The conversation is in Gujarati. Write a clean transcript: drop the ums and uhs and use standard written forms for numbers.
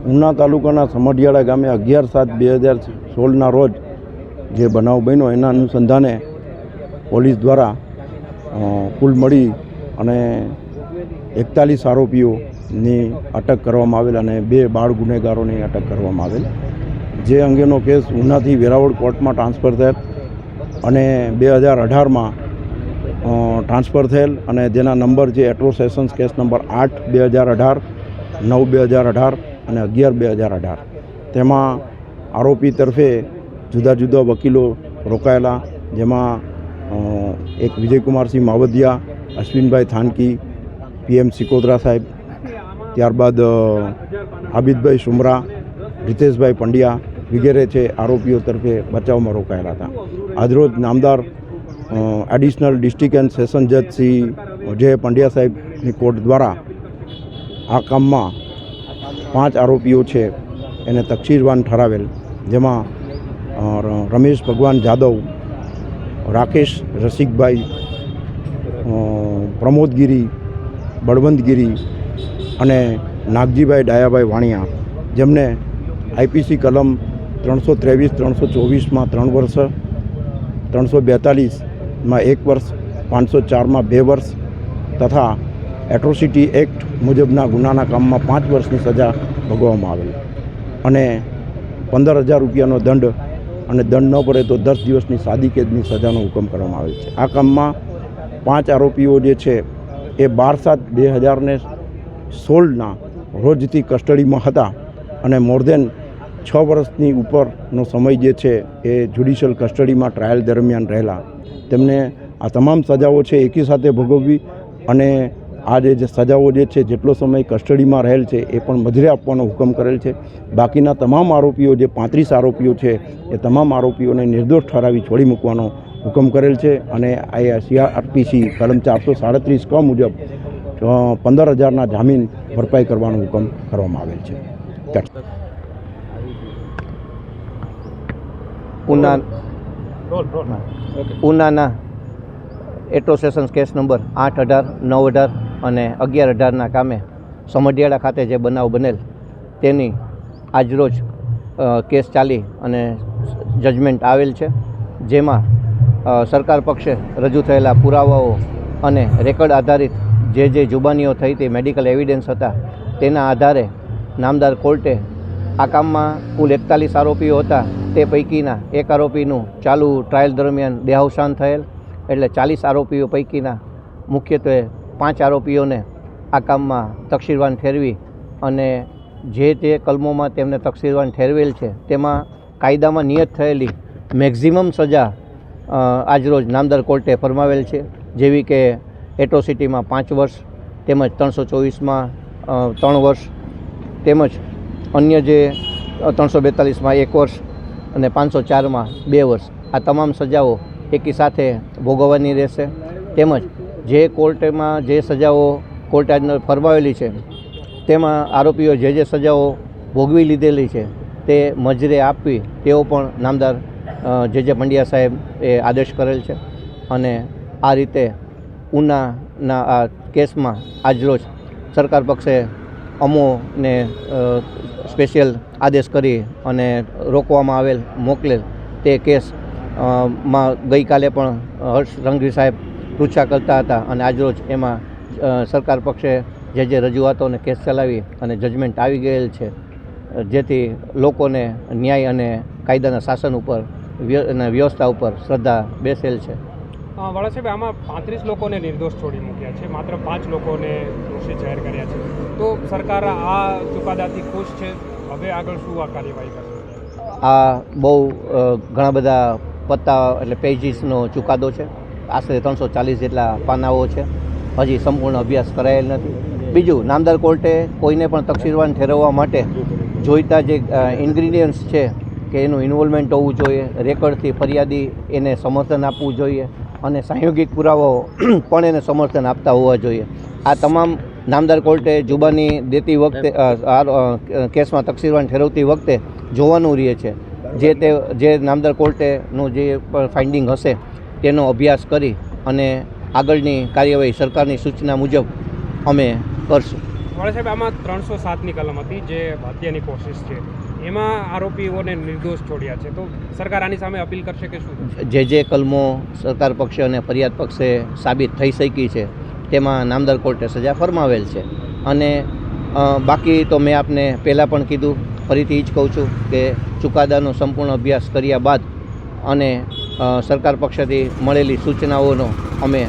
ઉના તાલુકાના સમઢિયાળા ગામે 11/7/2016ના રોજ જે બનાવ બન્યો એના અનુસંધાને પોલીસ દ્વારા કુલ મળી અને 41 આરોપીઓની અટક કરવામાં આવેલ અને 2 બાળ ગુનેગારોની અટક કરવામાં આવેલ. જે અંગેનો કેસ ઉનાથી વેરાવળ કોર્ટમાં ટ્રાન્સફર થયેલ અને 2018માં ટ્રાન્સફર થયેલ અને જેના નંબર જે એટ્રો સેશન્સ કેસ નંબર 8/2018, 9/2018 અને 11/2018. તેમાં આરોપી તરફે જુદા જુદા વકીલો રોકાયેલા, જેમાં એક વિજયકુમારસિંહ માવધિયા, અશ્વિનભાઈ થાનકી, PM સિકોદરા સાહેબ, ત્યારબાદ આબિદભાઈ સુમરા, રીતેશભાઈ પંડ્યા વગેરે છે આરોપીઓ તરફે બચાવમાં રોકાયેલા હતા. આજરોજ નામદાર એડિશનલ ડિસ્ટ્રિક્ટ એન્ડ સેશન જજ શ્રી જે પંડ્યા સાહેબની કોર્ટ દ્વારા આ કામમાં 5 આરોપીઓ છે એને તકસીરવાન ઠરાવેલ, જેમાં રમેશ ભગવાન જાદવ, રાકેશ રસિકભાઈ, પ્રમોદગીરી, બળવંતગીરી અને નાગજીભાઈ ડાયાભાઈ વાણિયા, જેમને IPC કલમ 323-324માં 3 વર્ષ, 342માં 1 વર્ષ, 504માં 2 વર્ષ તથા એટ્રોસિટી એક્ટ મુજબના ગુનાના કામમાં 5 વર્ષની સજા ભોગવવામાં આવેલ અને 15,000 રૂપિયાનો દંડ અને દંડ ન ભરે તો 10 દિવસની સાદી કેદની સજાનો હુકમ કરવામાં આવેલ છે. આ કામમાં 5 આરોપીઓ જે છે એ 12/7/2016ના રોજથી કસ્ટડીમાં હતા અને મોર દેન 6 વર્ષની ઉપરનો સમય જે છે એ જ્યુડિશિયલ કસ્ટડીમાં ટ્રાયલ દરમિયાન રહેલા. તેમને આ તમામ સજાઓ છે એકી સાથે ભોગવવી અને આ જે સજાઓ જે છે જેટલો સમય કસ્ટડીમાં રહેલ છે એ પણ મજરે આપવાનો હુકમ કરેલ છે. બાકીના તમામ આરોપીઓ જે 35 આરોપીઓ છે એ તમામ આરોપીઓને નિર્દોષ ઠરાવી છોડી મૂકવાનો હુકમ કરેલ છે અને CRPC કલમ 437 ક મુજબ 15,000ના જામીન ભરપાઈ કરવાનો હુકમ કરવામાં આવેલ છે. ઉનાના એટ્રો સેશન્સ કેસ નંબર 8/18, 9/18 અને 11/18ના કામે સમઢિયાળા ખાતે જે બનાવ બનેલ તેની આજરોજ કેસ ચાલી અને જજમેન્ટ આવેલ છે, જેમાં સરકાર પક્ષે રજૂ થયેલા પુરાવાઓ અને રેકર્ડ આધારિત જે જુબાનીઓ થઈ હતી, મેડિકલ એવિડન્સ હતા, તેના આધારે નામદાર કોર્ટે આ કામમાં કુલ 41 આરોપીઓ હતા. તે પૈકીના 1 આરોપીનું ચાલુ ટ્રાયલ દરમિયાન દેહાવસાન થયેલ, એટલે 40 આરોપીઓ પૈકીના મુખ્યત્વે 5 આરોપીઓને આ કામમાં તકસીરવાન ઠેરવી અને જે તે કલમોમાં તેમને તકસીરવાન ઠેરવેલ છે તેમાં કાયદામાં નિયત થયેલી મેક્ઝિમમ સજા આજરોજ નામદાર કોર્ટે ફરમાવેલ છે, જેવી કે એટ્રોસિટીમાં 5 વર્ષ, તેમજ 324માં 3 વર્ષ, તેમજ અન્ય જે 342માં 1 વર્ષ અને 504માં 2 વર્ષ. આ તમામ સજાઓ એકી સાથે ભોગવવાની રહેશે. તેમજ જે કોર્ટમાં જે સજાઓ કોર્ટે આજનો ફરમાવેલી છે તેમાં આરોપીઓ જે સજાઓ ભોગવી લીધેલી છે તે મજરે આપવી તેવો પણ નામદાર જે પંડ્યા સાહેબ એ આદેશ કરેલ છે અને આ રીતે ઉનાના આ કેસમાં આજરોજ સરકાર પક્ષે અમોને સ્પેશિયલ આદેશ કરી અને રોકવામાં આવેલ મોકલેલ તે કેસ માં ગઈકાલે પણ હર્ષ રંઘવી સાહેબ પૃચ્છા કરતા હતા અને આજરોજ એમાં સરકાર પક્ષે જે રજૂઆતો અને કેસ ચલાવી અને જજમેન્ટ આવી ગયેલ છે, જેથી લોકોને ન્યાય અને કાયદાના શાસન ઉપર અને વ્યવસ્થા ઉપર શ્રદ્ધા બેસેલ છે. વડા સાહેબ, આમાં 35 લોકોને નિર્દોષ છોડી મૂક્યા છે, માત્ર 5 લોકોને દોષી જાહેર કર્યા છે. તો સરકાર આ ચુકાદાથી ખુશ છે? હવે આગળ શું આ કાર્યવાહી કરશે? આ બહુ ઘણા બધા પત્તા એટલે પેજીસનો ચુકાદો છે. આશરે 340 જેટલા પાનાઓ છે. હજી સંપૂર્ણ અભ્યાસ કરાયેલ નથી. બીજું, નામદાર કોર્ટે કોઈને પણ તકસીરવાન ઠેરવવા માટે જોઈતા જે ઇન્ગ્રીડિયન્ટ્સ છે કે એનું ઇન્વોલ્વમેન્ટ હોવું જોઈએ, રેકર્ડથી ફરિયાદી એને સમર્થન આપવું જોઈએ અને સાંયોગિક પુરાવાઓ પણ એને સમર્થન આપતા હોવા જોઈએ. આ તમામ નામદાર કોર્ટે જુબાની દેતી વખતે કેસમાં તકસીરવાન ઠેરવતી વખતે જોવાનું રહે છે. જે નામદાર કોર્ટેનું જે પણ ફાઇન્ડિંગ હશે તેનો અભ્યાસ કરી અને આગળની કાર્યવાહી સરકારની સૂચના મુજબ અમે કરશું. વાળા સાહેબ, આમાં 307ની કલમ હતી જે હત્યાની કોશિશ છે, એમાં આરોપીઓને નિર્દોષ છોડ્યા છે. તો સરકાર આની સામે અપીલ કરશે કે શું? જે કલમો સરકાર પક્ષે અને ફરિયાદ પક્ષે સાબિત થઈ શકી છે તેમાં નામદાર કોર્ટે સજા ફરમાવેલ છે. અને બાકી તો મેં આપને પહેલાં પણ કીધું, ફરીથી જ કહું છું કે ચુકાદાનો સંપૂર્ણ અભ્યાસ કર્યા બાદ અને સરકાર પક્ષેથી મળેલી સૂચનાઓનો અમે